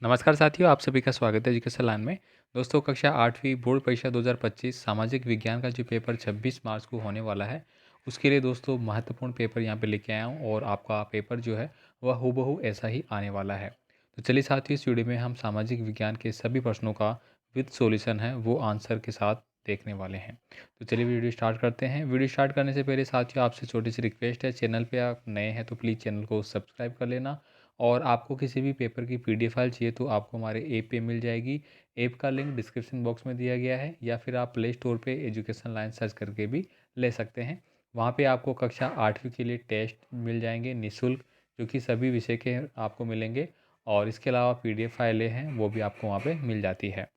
नमस्कार साथियों, आप सभी का स्वागत है एजुकेशन लाइन में। दोस्तों, कक्षा 8वीं बोर्ड परीक्षा 2025 सामाजिक विज्ञान का जो पेपर 26 मार्च को होने वाला है, उसके लिए दोस्तों महत्वपूर्ण पेपर यहाँ पे लेके आया हूँ और आपका पेपर जो है वह हूबहू ऐसा ही आने वाला है। तो चलिए साथियों, इस वीडियो में हम सामाजिक विज्ञान के सभी प्रश्नों का विद सॉल्यूशन है वो आंसर के साथ देखने वाले हैं। तो चलिए वीडियो स्टार्ट करते हैं। वीडियो स्टार्ट करने से पहले साथियों आपसे छोटी सी रिक्वेस्ट है, चैनल पे आप नए हैं तो प्लीज़ चैनल को सब्सक्राइब कर लेना। और आपको किसी भी पेपर की पीडीएफ फाइल चाहिए तो आपको हमारे ऐप पे मिल जाएगी। ऐप का लिंक डिस्क्रिप्शन बॉक्स में दिया गया है या फिर आप प्ले स्टोर पे एजुकेशन लाइन सर्च करके भी ले सकते हैं। वहाँ पे आपको कक्षा 8वीं के लिए टेस्ट मिल जाएंगे निःशुल्क, जो कि सभी विषय के आपको मिलेंगे। और इसके अलावा पीडीएफ फाइलें हैं वो भी आपको वहाँ पे मिल जाती है।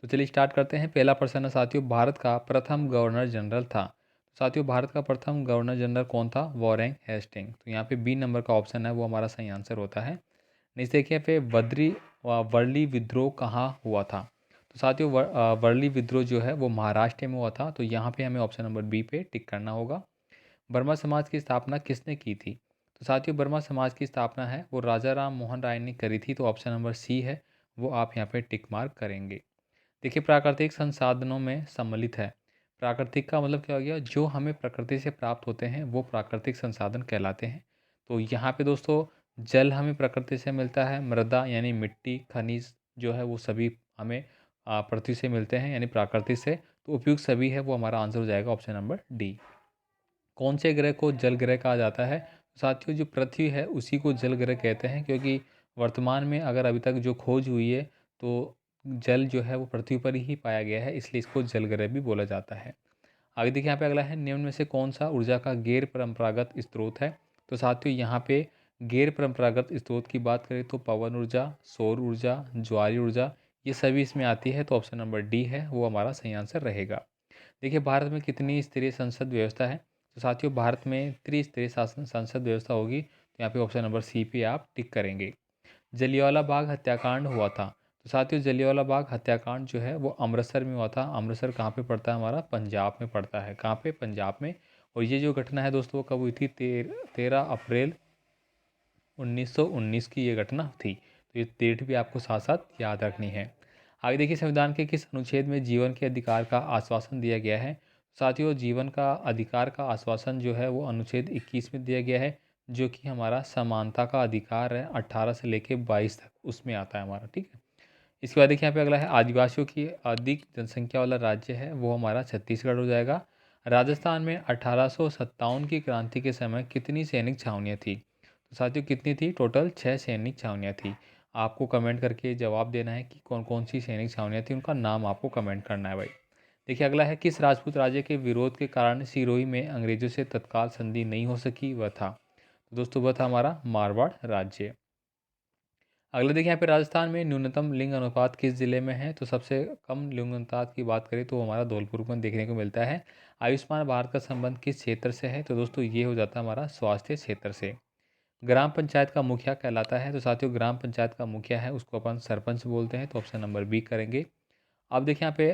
तो चलिए स्टार्ट करते हैं। पहला प्रश्न है साथियों, भारत का प्रथम गवर्नर जनरल था। तो साथियों, भारत का प्रथम गवर्नर जनरल कौन था? Warren Hasting. तो यहाँ पे बी नंबर का ऑप्शन है वो हमारा सही आंसर होता है। नेक्स्ट देखिए पे वर्ली विद्रोह कहाँ हुआ था? तो साथियों वर्ली विद्रोह जो है वो महाराष्ट्र में हुआ था। तो यहाँ पे हमें ऑप्शन नंबर बी पे टिक करना होगा। बर्मा समाज की स्थापना किसने की थी? तो साथियों बर्मा समाज की स्थापना है वो राजा राम मोहन राय ने करी थी। तो ऑप्शन नंबर सी है वो आप यहाँ पे टिक मार्क करेंगे। देखिए, प्राकृतिक संसाधनों में सम्मिलित है। प्राकृतिक का मतलब क्या हो गया? जो हमें प्रकृति से प्राप्त होते हैं वो प्राकृतिक संसाधन कहलाते हैं। तो यहाँ पे दोस्तों जल हमें प्रकृति से मिलता है, मृदा यानी मिट्टी, खनिज जो है वो सभी हमें पृथ्वी से मिलते हैं यानी प्रकृति से। तो उपयुक्त सभी है वो हमारा आंसर हो जाएगा ऑप्शन नंबर डी। कौन से ग्रह को जल ग्रह कहा जाता है? साथियों जो पृथ्वी है उसी को जल ग्रह कहते हैं, क्योंकि वर्तमान में अगर अभी तक जो खोज हुई है तो जल जो है वो पृथ्वी पर ही पाया गया है, इसलिए इसको जल ग्रह भी बोला जाता है। आगे देखिए, यहाँ पे अगला है, निम्न में से कौन सा ऊर्जा का गैर परंपरागत स्रोत है? तो साथियों यहाँ पे गैर परंपरागत स्रोत की बात करें तो पवन ऊर्जा, सौर ऊर्जा, ज्वारी ऊर्जा, ये सभी इसमें आती है। तो ऑप्शन नंबर डी है वो हमारा सही आंसर रहेगा। देखिए, भारत में कितनी स्तरीय संसद व्यवस्था है? तो साथियों भारत में त्रिस्तरीय शासन संसद व्यवस्था होगी। तो यहाँ पे ऑप्शन नंबर सी पे आप टिक करेंगे। जलियांवाला बाग हत्याकांड हुआ था। तो साथियों जलियांवाला बाग हत्याकांड जो है वो अमृतसर में हुआ था। अमृतसर कहाँ पे पड़ता है? हमारा पंजाब में पड़ता है। कहाँ पे? पंजाब में। और ये जो घटना है दोस्तों वो कब हुई थी? 13 अप्रैल 1919 की ये घटना थी। तो ये डेट भी आपको साथ साथ याद रखनी है। आगे देखिए, संविधान के किस अनुच्छेद में जीवन के अधिकार का आश्वासन दिया गया है? साथियों जीवन का अधिकार का आश्वासन जो है वो अनुच्छेद 21 में दिया गया है, जो कि हमारा समानता का अधिकार है 18 से लेके 22 तक उसमें आता है हमारा। ठीक है। इसके बाद देखिए, यहाँ पे अगला है, आदिवासियों की अधिक जनसंख्या वाला राज्य है वो हमारा छत्तीसगढ़ हो जाएगा। राजस्थान में 1857 की क्रांति के समय कितनी सैनिक छावनियाँ थी? तो साथियों कितनी थी? टोटल 6 सैनिक छावनियाँ थी। आपको कमेंट करके जवाब देना है कि कौन कौन सी सैनिक छावनियाँ थी, उनका नाम आपको कमेंट करना है भाई। देखिए अगला है, किस राजपूत राज्य के विरोध के कारण सिरोही में अंग्रेजों से तत्काल संधि नहीं हो सकी? वह था, तो दोस्तों वह था हमारा मारवाड़ राज्य। अगला देखिए, यहाँ पे राजस्थान में न्यूनतम लिंग अनुपात किस जिले में है? तो सबसे कम लिंग अनुपात की बात करें तो हमारा धौलपुर में देखने को मिलता है। आयुष्मान भारत का संबंध किस क्षेत्र से है? तो दोस्तों ये हो जाता है हमारा स्वास्थ्य क्षेत्र से। ग्राम पंचायत का मुखिया कहलाता है? तो साथियों ग्राम पंचायत का मुखिया है उसको अपन सरपंच बोलते हैं। तो ऑप्शन नंबर बी करेंगे। अब देखिए यहाँ पे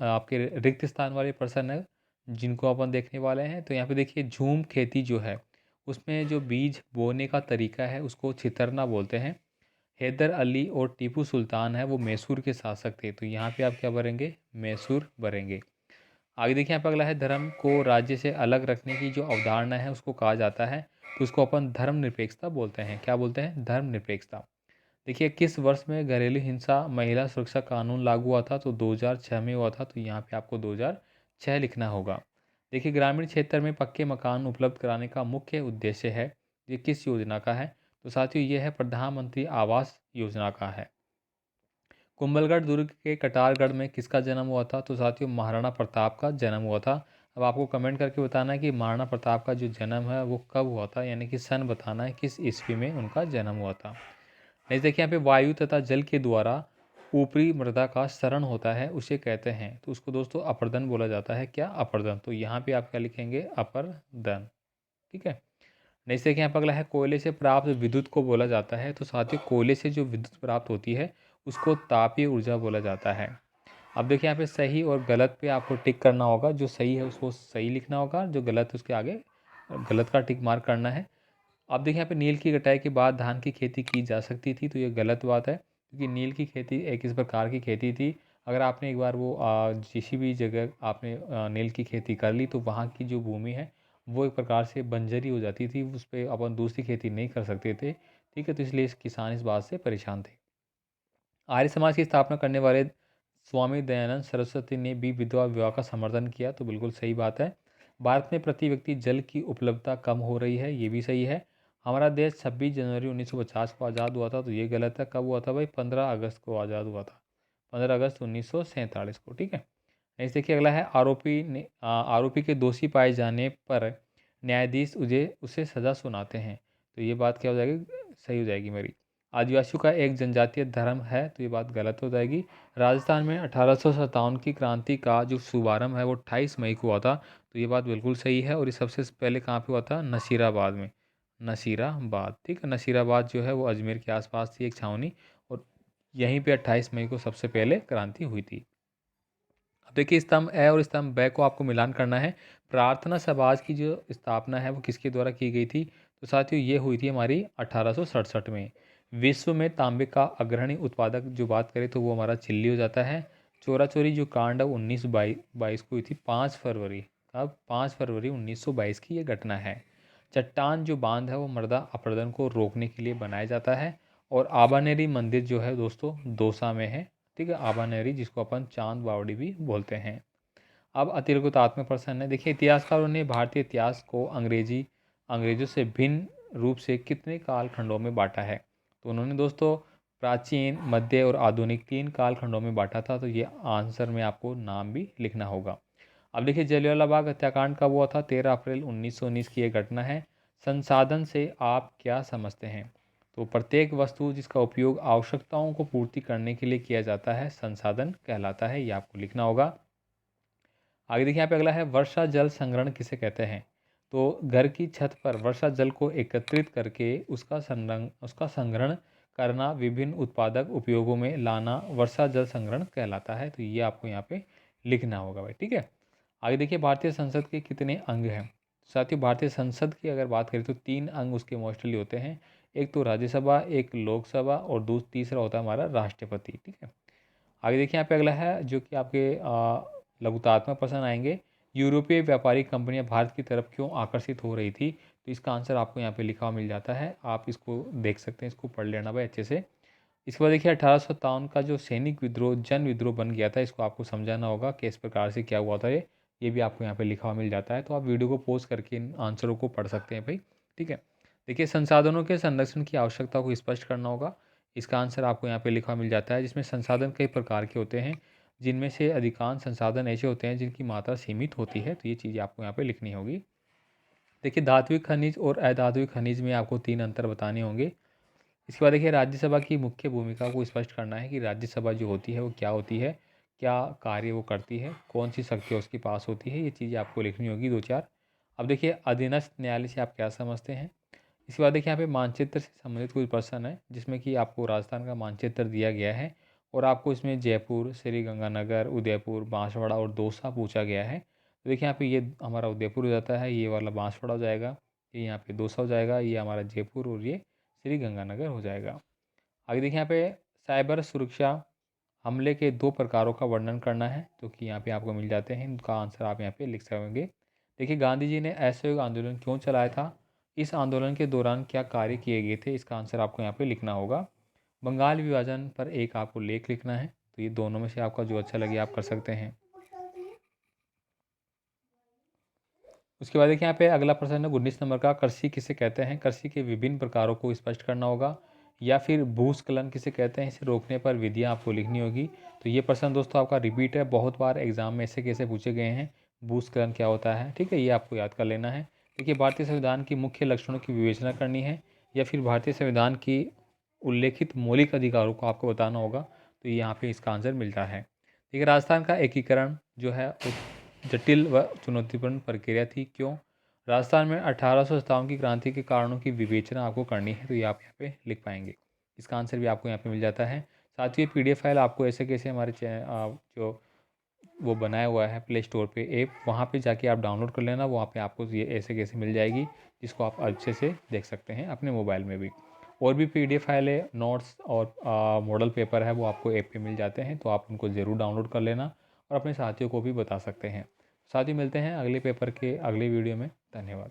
आपके रिक्त स्थान वाले पर्सन है जिनको अपन देखने वाले हैं। तो यहाँ पे देखिए, झूम खेती जो है उसमें जो बीज बोने का तरीका है उसको छितरना बोलते हैं। हैदर अली और टीपू सुल्तान है वो मैसूर के शासक थे। तो यहाँ पे आप क्या भरेंगे? मैसूर भरेंगे। आगे देखिए, यहाँ पे अगला है, धर्म को राज्य से अलग रखने की जो अवधारणा है उसको कहा जाता है। तो उसको अपन धर्मनिरपेक्षता बोलते हैं। क्या बोलते हैं? धर्मनिरपेक्षता। देखिए, किस वर्ष में घरेलू हिंसा महिला सुरक्षा कानून लागू हुआ था? तो 2006 में हुआ था। तो यहाँ पे आपको 2006 लिखना होगा। देखिए, ग्रामीण क्षेत्र में पक्के मकान उपलब्ध कराने का मुख्य उद्देश्य है, ये किस योजना का है? तो साथियों ये है प्रधानमंत्री आवास योजना का है। कुंभलगढ़ दुर्ग के कटारगढ़ में किसका जन्म हुआ था? तो साथियों महाराणा प्रताप का जन्म हुआ था। अब आपको कमेंट करके बताना है कि महाराणा प्रताप का जो जन्म है वो कब हुआ था, यानी कि सन बताना है किस ईस्वी में उनका जन्म हुआ था। नेक्स्ट देखिए, यहाँ पे वायु तथा जल के द्वारा ऊपरी मृदा का क्षरण होता है उसे कहते हैं। तो उसको दोस्तों अपर्दन बोला जाता है। क्या? अपर्दन। तो यहाँ पे आप क्या लिखेंगे? अपर्दन। ठीक है। नेक्स्ट देखिए, यहाँ पर अगला है, कोयले से प्राप्त विद्युत को बोला जाता है। तो साथियों कोयले से जो विद्युत प्राप्त होती है उसको तापीय ऊर्जा बोला जाता है। अब देखिए, यहाँ पे सही और गलत पे आपको टिक करना होगा। जो सही है उसको सही लिखना होगा, जो गलत है उसके आगे गलत का टिक मार्क करना है। अब देखिए यहाँ पे नील की कटाई के बाद धान की खेती की जा सकती थी, तो ये गलत बात है, क्योंकि नील की खेती एक इस प्रकार की खेती थी, अगर आपने एक बार वो किसी भी जगह आपने नील की खेती कर ली तो वहाँ की जो भूमि है वो एक प्रकार से बंजर ही हो जाती थी, उस पर अपन दूसरी खेती नहीं कर सकते थे। ठीक है, तो इसलिए किसान इस बात से परेशान थे। आर्य समाज की स्थापना करने वाले स्वामी दयानंद सरस्वती ने भी विधवा विवाह का समर्थन किया, तो बिल्कुल सही बात है। भारत में प्रति व्यक्ति जल की उपलब्धता कम हो रही है, ये भी सही है। हमारा देश 26 जनवरी 1950 को आज़ाद हुआ था, तो ये गलत है। कब हुआ था भाई? 15 अगस्त को आज़ाद हुआ था, 15 अगस्त 1947 को। ठीक है, नेक्स्ट देखिए अगला है, आरोपी के दोषी पाए जाने पर न्यायाधीश उसे सज़ा सुनाते हैं, तो ये बात क्या हो जाएगी? सही हो जाएगी मेरी। आदिवासियों का एक जनजातीय धर्म है, तो ये बात गलत हो जाएगी। राजस्थान में 1857 की क्रांति का जो शुभारंभ है वो 28 मई को हुआ था, तो ये बात बिल्कुल सही है। और ये सबसे पहले कहाँ पे हुआ था? नसीराबाद में। नसीराबाद, ठीक है, नसीराबाद जो है वो अजमेर के आसपास थी एक छावनी, और यहीं पे 28 मई को सबसे पहले क्रांति हुई थी। अब देखिए स्तंभ ए और स्तंभ ब को आपको मिलान करना है। प्रार्थना समाज की जो स्थापना है वो किसके द्वारा की गई थी? तो साथियों ये हुई थी हमारी 1867 में। विश्व में तांबे का अग्रणी उत्पादक जो बात करें तो वो हमारा चिल्ली हो जाता है। चोरा चोरी जो कांड है 1922 को हुई थी, 5 फरवरी। अब 5 फरवरी 1922 की ये घटना है। चट्टान जो बांध है वो मृदा अपरदन को रोकने के लिए बनाया जाता है। और आबानेरी मंदिर जो है दोस्तों दौसा में है। ठीक है, आबानेरी जिसको अपन चांद बावड़ी भी बोलते हैं। अब अतिरकुतात्मक प्रश्न है। देखिए इतिहासकारों ने भारतीय इतिहास को अंग्रेजों से भिन्न रूप से कितने कालखंडों में बांटा है? तो उन्होंने दोस्तों प्राचीन, मध्य और आधुनिक 3 कालखंडों में बांटा था, तो ये आंसर में आपको नाम भी लिखना होगा। अब देखिए जलियांवाला बाग हत्याकांड कब हुआ था? 13 अप्रैल 1919 की यह घटना है। संसाधन से आप क्या समझते हैं? तो प्रत्येक वस्तु जिसका उपयोग आवश्यकताओं को पूर्ति करने के लिए किया जाता है संसाधन कहलाता है, ये आपको लिखना होगा। आगे देखिए यहाँ पे अगला है, वर्षा जल संग्रहण किसे कहते हैं? तो घर की छत पर वर्षा जल को एकत्रित करके उसका संग्रहण करना, विभिन्न उत्पादक उपयोगों में लाना वर्षा जल संग्रहण कहलाता है, तो ये आपको यहाँ पे लिखना होगा भाई। ठीक है, आगे देखिए भारतीय संसद के कितने अंग हैं? साथियों भारतीय संसद की अगर बात करें तो 3 अंग उसके मोस्टली होते हैं। एक तो राज्यसभा, एक लोकसभा और तीसरा होता है हमारा राष्ट्रपति। ठीक है, आगे देखिए यहाँ पे अगला है जो कि आपके लघुतात्मक प्रश्न आएंगे। यूरोपीय व्यापारिक कंपनियां भारत की तरफ क्यों आकर्षित हो रही थी? तो इसका आंसर आपको यहाँ पे लिखा हुआ मिल जाता है, आप इसको देख सकते हैं, इसको पढ़ लेना भाई अच्छे से। इसके बाद देखिए 1857 का जो सैनिक विद्रोह जन विद्रोह बन गया था, इसको आपको समझाना होगा कि इस प्रकार से क्या हुआ था। ये भी आपको यहाँ पे लिखा हुआ मिल जाता है, तो आप वीडियो को पॉज करके इन आंसरों को पढ़ सकते हैं भाई। ठीक है, देखिए संसाधनों के संरक्षण की आवश्यकता को स्पष्ट करना होगा। इसका आंसर आपको यहाँ पे लिखा हुआ मिल जाता है, जिसमें संसाधन कई प्रकार के होते हैं, जिनमें से अधिकांश संसाधन ऐसे होते हैं जिनकी मात्रा सीमित होती है, तो ये चीज़ें आपको यहाँ पे लिखनी होगी। देखिए धात्विक खनिज और अधात्विक खनिज में आपको 3 अंतर बताने होंगे। इसके बाद देखिए राज्यसभा की मुख्य भूमिका को स्पष्ट करना है कि राज्यसभा जो होती है वो क्या होती है, क्या कार्य वो करती है, कौन सी शक्तियाँ उसके पास होती है, ये चीज़ें आपको लिखनी होगी 2-4। अब देखिए अधीनस्थ न्यायालय से आप क्या समझते हैं? इसके बाद देखिए यहाँ पे मानचित्र से संबंधित कुछ प्रश्न है, जिसमें कि आपको राजस्थान का मानचित्र दिया गया है और आपको इसमें जयपुर, श्रीगंगानगर, उदयपुर, बांसवाड़ा और दौसा पूछा गया है। तो देखिए यहाँ पे ये हमारा उदयपुर हो जाता है, ये वाला बांसवाड़ा हो जाएगा, ये यहाँ पे दौसा हो जाएगा, ये हमारा जयपुर और ये श्रीगंगानगर हो जाएगा। आगे देखिए यहाँ पे साइबर सुरक्षा हमले के 2 प्रकारों का वर्णन करना है, तो कि यहाँ पे आपको मिल जाते हैं, इनका आंसर आप यहाँ पे लिख सकेंगे। देखिए गांधी जी ने असहयोग आंदोलन क्यों चलाया था? इस आंदोलन के दौरान क्या कार्य किए गए थे? इसका आंसर आपको यहाँ पे लिखना होगा। बंगाल विभाजन पर एक आपको लेख लिखना है, तो ये दोनों में से आपका जो अच्छा लगे आप कर सकते हैं। उसके बाद देखिए यहाँ पे अगला प्रश्न है 19 नंबर का, कृषि किसे कहते हैं? कृषि के विभिन्न प्रकारों को स्पष्ट करना होगा। या फिर भूस्खलन किसे कहते हैं? इसे रोकने पर विधियाँ आपको लिखनी होगी। तो ये प्रश्न दोस्तों आपका रिपीट है, बहुत बार एग्जाम में ऐसे कैसे पूछे गए हैं, भूस्खलन क्या होता है। ठीक है, ये आपको याद कर लेना है। देखिए भारतीय संविधान की मुख्य लक्षणों की विवेचना करनी है, या फिर भारतीय संविधान की उल्लेखित मौलिक अधिकारों को आपको बताना होगा, तो यहाँ पे इसका आंसर मिलता है। देखिए राजस्थान का एकीकरण जो है जटिल व चुनौतीपूर्ण प्रक्रिया थी, क्यों? राजस्थान में 1857 की क्रांति के कारणों की विवेचना आपको करनी है, तो ये आप यहाँ पे लिख पाएंगे। इसका आंसर भी आपको यहाँ पे मिल जाता है। साथ ही PDF फाइल आपको ऐसे कैसे हमारे जो वो बनाया हुआ है प्ले स्टोर पे ऐप, वहाँ पे जाके आप डाउनलोड कर लेना। वहाँ पे आपको ये ऐसे कैसे मिल जाएगी, जिसको आप अच्छे से देख सकते हैं अपने मोबाइल में भी। और भी PDF फाइल है, नोट्स और मॉडल पेपर है, वो आपको ऐप पे मिल जाते हैं, तो आप उनको ज़रूर डाउनलोड कर लेना और अपने साथियों को भी बता सकते हैं। साथ ही मिलते हैं अगले पेपर के अगले वीडियो में। धन्यवाद।